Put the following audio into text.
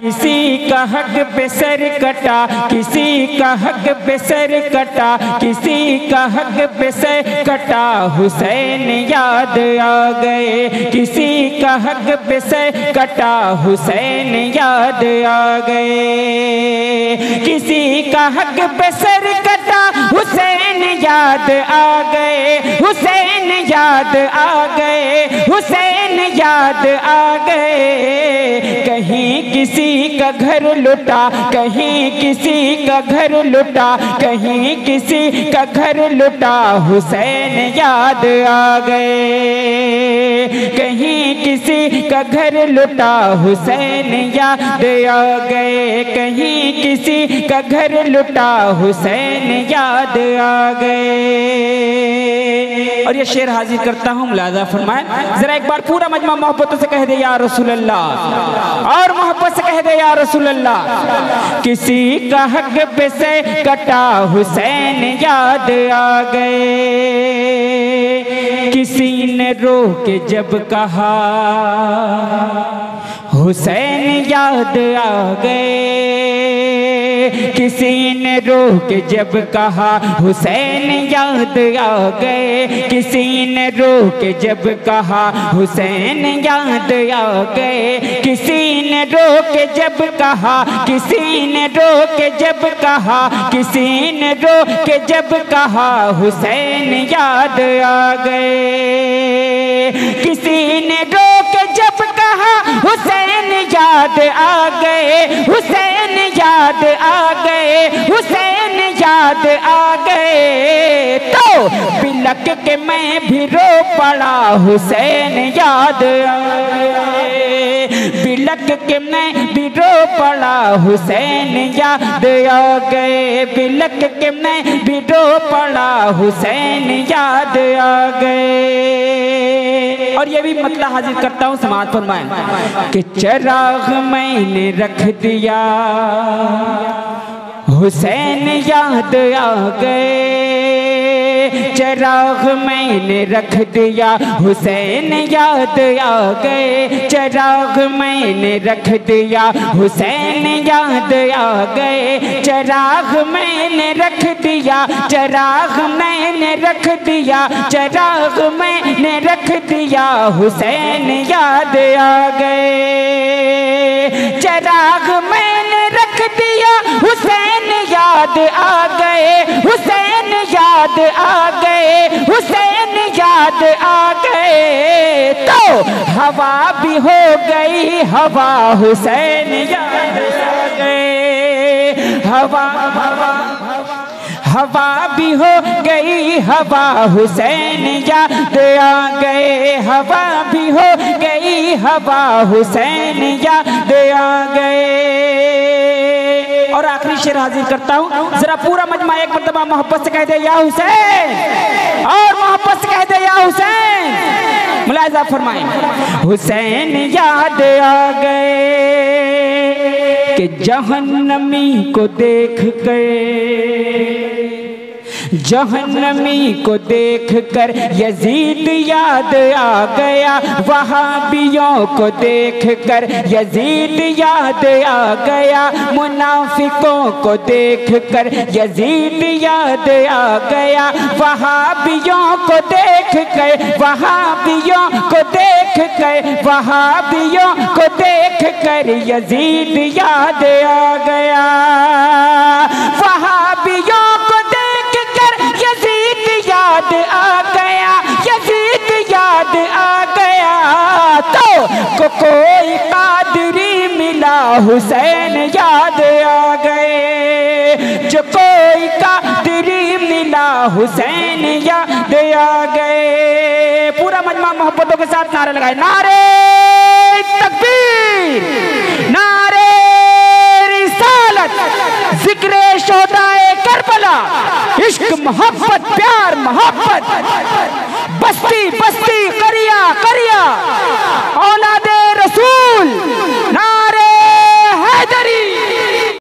किसी का हक पे सर कटा, किसी का हक पे सर कटा, किसी का हक पे सर कटा, हुसैन याद आ गए। किसी का हक पे सर कटा, हुसैन याद आ गए। किसी का हक पे सर कटा, हुसैन याद आ गए। हुसैन याद आ गए, हुसैन याद आ गए। कहीं किसी का घर लुटा, कहीं किसी का घर लुटा, कहीं किसी का घर लुटा, हुसैन याद आ गए। कहीं किसी का घर लुटा, हुसैन याद आ गए। कहीं किसी का घर लुटा, हुसैन याद आ गए। और ये शेर हाजिर करता हूँ, मुलाजा फरमाए जरा एक बार पूरा मजमा मोहब्बतों से कह दे या रसूल अल्लाह, और मोहब्बत से कह दे या रसूल अल्लाह। किसी का हक पे से कटा, हुसैन याद आ गए। किसी ने रो के जब कहा, हुसैन याद आ गए। किसी ने रो के जब कहा, हुसैन याद आ गए। किसी ने रो के जब कहा, हुसैन याद आ गए। किसी ने रो के जब कहा, किसी ने रो के जब कहा, किसी ने रो के जब कहा, हुसैन याद आ गए। किसी ने रो के जब कहा, हुसैन याद आ गए। हुसैन याद आ गए, हुसैन याद आ गए। तो बिलक के मैं भी रो पड़ा, हुसैन याद आ गए। बिलक के मैं भी रो पड़ा, हुसैन याद आ गए। बिलक के मैं भी रो पड़ा, हुसैन याद आ गए। और ये भी मतलब हाजिर करता हूँ, समाज फरमाएं कि चिराग मैंने रख दिया, हुसैन याद आ गए। चिराग मैंने रख दिया, हुसैन याद आ गए। चिराग मैंने रख दिया, हुसैन याद आ गए। चिराग मैंने रख दिया, चिराग मैंने रख दिया, चिराग मैंने रख दिया, हुसैन याद आ गए। चिराग मैंने रख दिया, हुसैन याद आ गए। हुसैन याद आ गए, हुसैन याद आ गए। तो हवा भी हो गई हवा, हुसैन याद आ गए। हवा हवा हवा भी हो गई हवा, हुसैन याद आ गए। हवा भी हो गई हवा, हुसैन याद आ गए। और आखिरी शेर हाजिर करता हूँ, जरा पूरा मजमा एक मरतबा मोहब्बत से कह दे या हुसैन, और मोहब्बत से कह दे या हुसैन। मुलाहिजा फरमाएं, हुसैन याद आ गए कि जहन्नमी को देख कर, जहन्नमी को देख कर यजीद याद आ गया। वहाबियों को देख कर यजीद याद आ गया। मुनाफिकों को देख कर यजीद याद आ गया। वहाबियों को देख कर, वहाबियों को देख कर, वहाबियों को देख कर यजीद याद आ गया। वहाबियों को यजीद याद आ गया, यजीद याद आ गया। तो कोई कादरी मिला, हुसैन याद आ गए। जो कोई कादरी मिला, हुसैन याद आ गए। पूरा मजमा मोहब्बतों के साथ नारे लगाए, नारे तकबीर, नारे रिसालत, जिक्रे शोहदाए करबला, इश्क मोहब्बत प्यार मोहब्बत, बस्ती बस्ती करिया करिया, औलादे रसूल